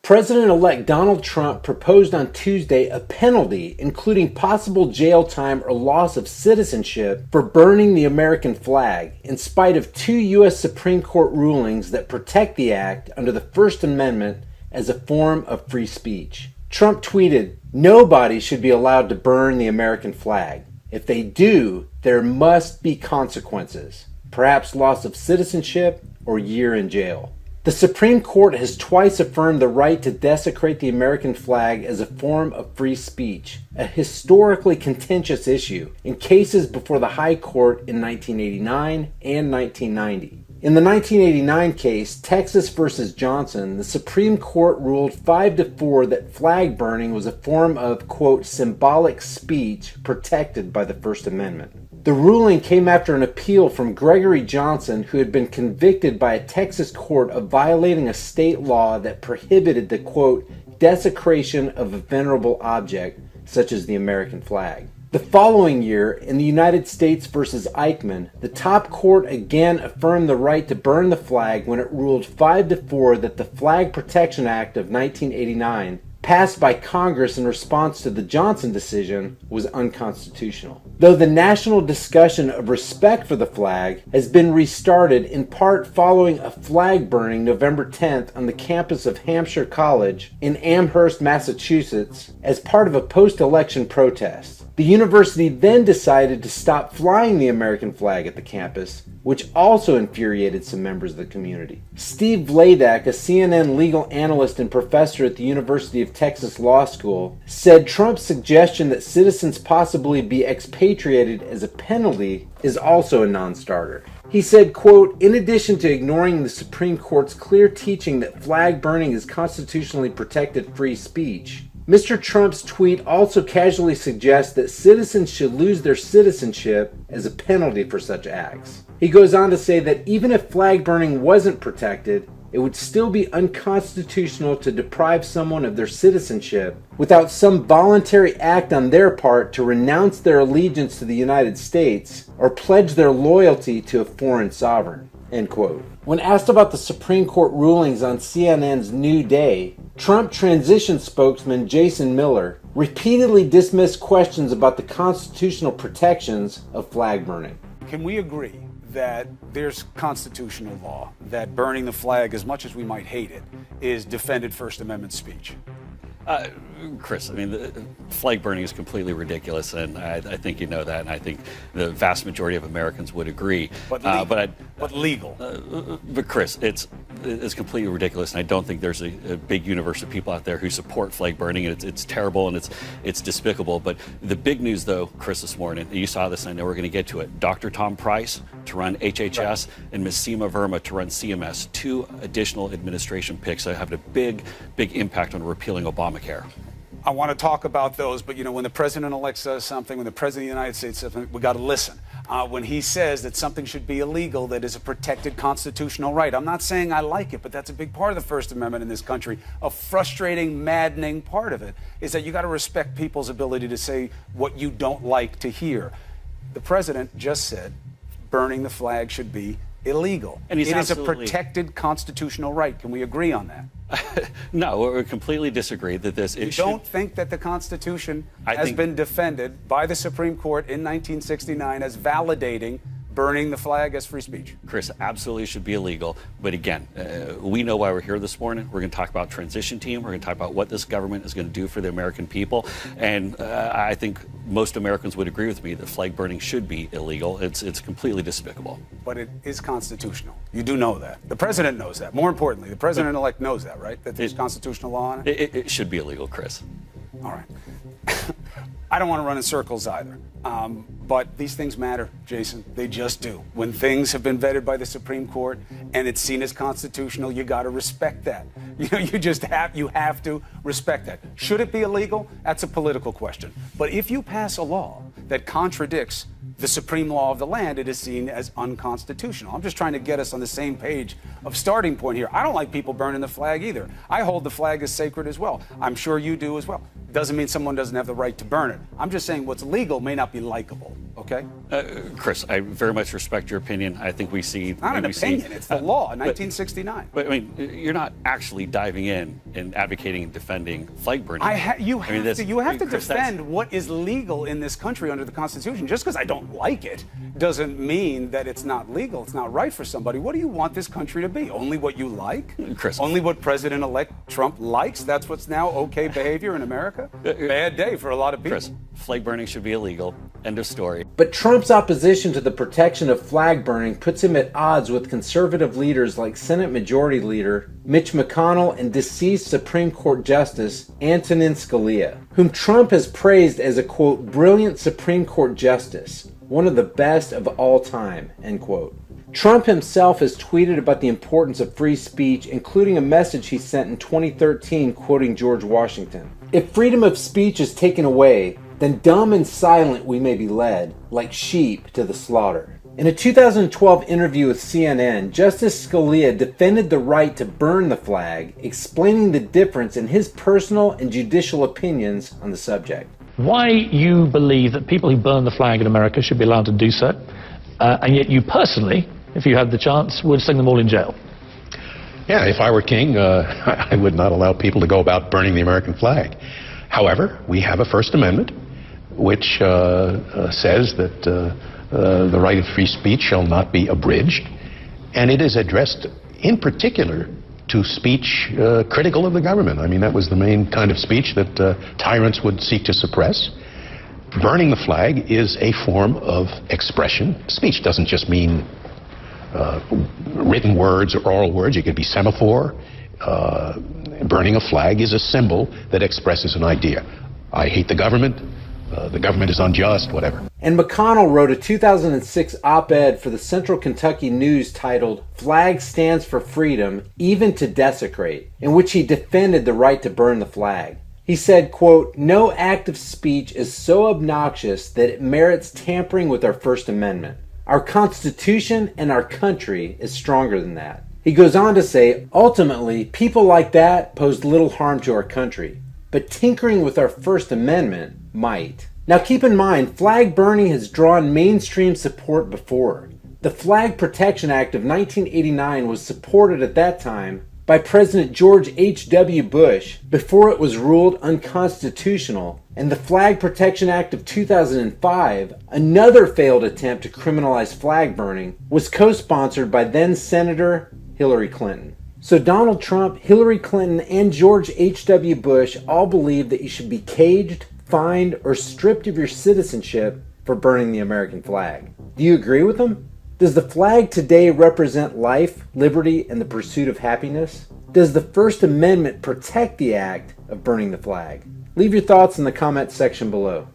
President-elect Donald Trump proposed on Tuesday a penalty, including possible jail time or loss of citizenship, for burning the American flag, in spite of two U.S. Supreme Court rulings that protect the act under the First Amendment as a form of free speech. Trump tweeted, "Nobody should be allowed to burn the American flag. If they do, there must be consequences, perhaps loss of citizenship or a year in jail." The Supreme Court has twice affirmed the right to desecrate the American flag as a form of free speech, a historically contentious issue, in cases before the High Court in 1989 and 1990. In the 1989 case, Texas versus Johnson, the Supreme Court ruled 5-4 that flag burning was a form of, quote, symbolic speech protected by the First Amendment. The ruling came after an appeal from Gregory Johnson, who had been convicted by a Texas court of violating a state law that prohibited the, quote, desecration of a venerable object, such as the American flag. The following year, in the United States versus Eichmann, the top court again affirmed the right to burn the flag when it ruled 5-4 that the Flag Protection Act of 1989, passed by Congress in response to the Johnson decision, was unconstitutional. Though the national discussion of respect for the flag has been restarted in part following a flag burning November 10th on the campus of Hampshire College in Amherst, Massachusetts, as part of a post-election protest. The university then decided to stop flying the American flag at the campus, which also infuriated some members of the community. Steve Vladeck, a CNN legal analyst and professor at the University of Texas Law School, said Trump's suggestion that citizens possibly be expatriated as a penalty is also a non-starter. He said, quote, "In addition to ignoring the Supreme Court's clear teaching that flag burning is constitutionally protected free speech, Mr. Trump's tweet also casually suggests that citizens should lose their citizenship as a penalty for such acts." He goes on to say that even if flag burning wasn't protected, it would still be unconstitutional to deprive someone of their citizenship without some voluntary act on their part to renounce their allegiance to the United States or pledge their loyalty to a foreign sovereign. End quote. When asked about the Supreme Court rulings on CNN's New Day, Trump transition spokesman Jason Miller repeatedly dismissed questions about the constitutional protections of flag burning. Can we agree that there's constitutional law that burning the flag, as much as we might hate it, is defended First Amendment speech? Chris, I mean, the flag burning is completely ridiculous, and I think you know that, and I think the vast majority of Americans would agree. But legal. But Chris, it's completely ridiculous, and I don't think there's a big universe of people out there who support flag burning, and it's terrible and it's despicable. But the big news, though, Chris, this morning, you saw this, and I know we're going to get to it. Dr. Tom Price to run HHS, and Ms. Seema Verma to run CMS, two additional administration picks that have a big impact on repealing Obamacare. I want to talk about those, but when the president-elect says something, when the president of the United States says something, we got to listen. When he says that something should be illegal, that is a protected constitutional right. I'm not saying I like it, but that's a big part of the First Amendment in this country. A frustrating, maddening part of it is that you got to respect people's ability to say what you don't like to hear. The president just said burning the flag should be illegal. And it is a protected constitutional right. Can we agree on that? No, we completely disagree that this issue. You don't think that the Constitution has been defended by the Supreme Court in 1969 as validating burning the flag as free speech? Chris, absolutely should be illegal. But again, we know why we're here this morning. We're going to talk about transition team. We're going to talk about what this government is going to do for the American people. And I think most Americans would agree with me that flag burning should be illegal. It's completely despicable. But it is constitutional. You do know that. The president knows that. More importantly, the president-elect knows that, right? That there's constitutional law on it? It should be illegal, Chris. All right. I don't want to run in circles either. But these things matter, Jason. They just do. When things have been vetted by the Supreme Court and it's seen as constitutional, you got to respect that. You have to respect that. Should it be illegal? That's a political question. But if you pass a law that contradicts the supreme law of the land, it is seen as unconstitutional. I'm just trying to get us on the same page of starting point here. I don't like people burning the flag either. I hold the flag as sacred as well. I'm sure you do as well. Doesn't mean someone doesn't have the right to burn it. I'm just saying what's legal may not be likable, okay? Chris, I very much respect your opinion. I think we see... It's not an opinion, it's the law, 1969. But I mean, you're not actually diving in and advocating and defending flag burning. You have to Chris, defend what is legal in this country under the Constitution. Just because I don't like it doesn't mean that it's not legal. It's not right for somebody. What do you want this country to be? Only what you like? Chris. Only what President-elect Trump likes? That's what's now okay behavior in America? Bad day for a lot of people. Chris, flag burning should be illegal. End of story. But Trump's opposition to the protection of flag burning puts him at odds with conservative leaders like Senate Majority Leader Mitch McConnell and deceased Supreme Court Justice Antonin Scalia, whom Trump has praised as a, quote, brilliant Supreme Court justice, one of the best of all time, end quote. Trump himself has tweeted about the importance of free speech, including a message he sent in 2013 quoting George Washington. If freedom of speech is taken away, then dumb and silent we may be led, like sheep to the slaughter. In a 2012 interview with CNN, Justice Scalia defended the right to burn the flag, explaining the difference in his personal and judicial opinions on the subject. Why you believe that people who burn the flag in America should be allowed to do so, and yet you personally, if you had the chance, would sling them all in jail? Yeah, if I were king, I would not allow people to go about burning the American flag. However, we have a First Amendment which says that the right of free speech shall not be abridged, and it is addressed in particular to speech critical of the government. I mean, that was the main kind of speech that tyrants would seek to suppress. Burning the flag is a form of expression. Speech doesn't just mean written words or oral words. It could be semaphore. Burning a flag is a symbol that expresses an idea. I hate the government is unjust, whatever. And McConnell wrote a 2006 op-ed for the Central Kentucky News titled "Flag Stands for Freedom, Even to Desecrate," in which he defended the right to burn the flag. He said, quote, "No act of speech is so obnoxious that it merits tampering with our First Amendment. Our Constitution and our country is stronger than that." He goes on to say, ultimately, people like that pose little harm to our country, but tinkering with our First Amendment might. Now keep in mind, flag burning has drawn mainstream support before. The Flag Protection Act of 1989 was supported at that time by President George H.W. Bush before it was ruled unconstitutional, and the Flag Protection Act of 2005, another failed attempt to criminalize flag burning, was co-sponsored by then-Senator Hillary Clinton. So Donald Trump, Hillary Clinton, and George H.W. Bush all believe that you should be caged, fined, or stripped of your citizenship for burning the American flag. Do you agree with them? Does the flag today represent life, liberty, and the pursuit of happiness? Does the First Amendment protect the act of burning the flag? Leave your thoughts in the comment section below.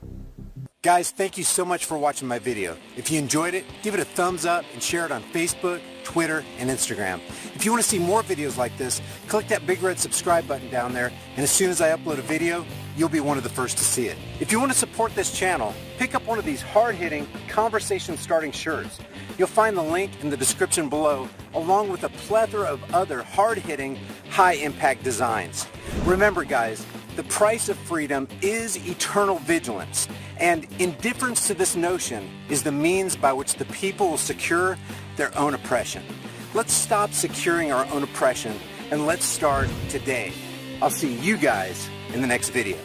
Guys, thank you so much for watching my video. If you enjoyed it, give it a thumbs up and share it on Facebook, Twitter, and Instagram. If you want to see more videos like this, click that big red subscribe button down there, and as soon as I upload a video, you'll be one of the first to see it. If you want to support this channel, pick up one of these hard-hitting, conversation-starting shirts. You'll find the link in the description below, along with a plethora of other hard-hitting, high-impact designs. Remember, guys, the price of freedom is eternal vigilance, and indifference to this notion is the means by which the people will secure their own oppression. Let's stop securing our own oppression, and let's start today. I'll see you guys in the next video.